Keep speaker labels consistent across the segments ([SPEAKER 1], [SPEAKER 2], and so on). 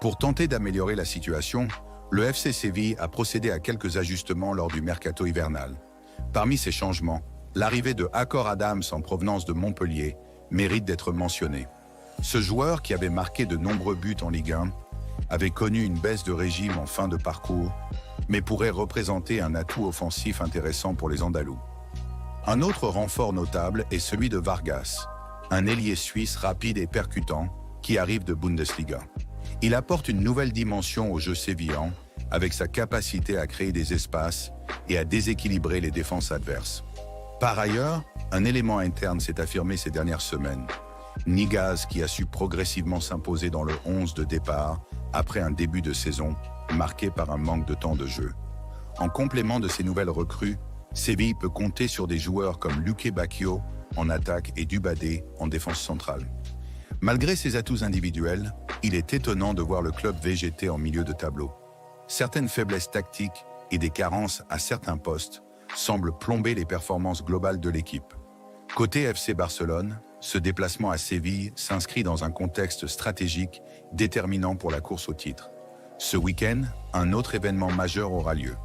[SPEAKER 1] Pour tenter d'améliorer la situation, le FC Séville a procédé à quelques ajustements lors du mercato hivernal. Parmi ces changements, l'arrivée de Akor Adams en provenance de Montpellier mérite d'être mentionné. Ce joueur, qui avait marqué de nombreux buts en Ligue 1, avait connu une baisse de régime en fin de parcours, mais pourrait représenter un atout offensif intéressant pour les Andalous. Un autre renfort notable est celui de Vargas, un ailier suisse rapide et percutant qui arrive de Bundesliga. Il apporte une nouvelle dimension au jeu sévillan avec sa capacité à créer des espaces et à déséquilibrer les défenses adverses. Par ailleurs, un élément interne s'est affirmé ces dernières semaines. Nigaz, qui a su progressivement s'imposer dans le 11 de départ après un début de saison marqué par un manque de temps de jeu. En complément de ces nouvelles recrues, Séville peut compter sur des joueurs comme Luque Bacchio en attaque et Dubadé en défense centrale. Malgré ses atouts individuels, il est étonnant de voir le club végéter en milieu de tableau. Certaines faiblesses tactiques et des carences à certains postes semblent plomber les performances globales de l'équipe. Côté FC Barcelone, ce déplacement à Séville s'inscrit dans un contexte stratégique déterminant pour la course au titre. Ce week-end, un autre événement majeur aura lieu.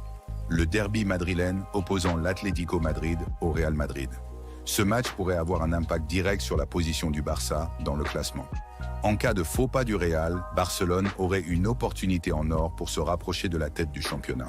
[SPEAKER 1] Le derby madrilène opposant l'Atlético Madrid au Real Madrid. Ce match pourrait avoir un impact direct sur la position du Barça dans le classement. En cas de faux pas du Real, Barcelone aurait une opportunité en or pour se rapprocher de la tête du championnat.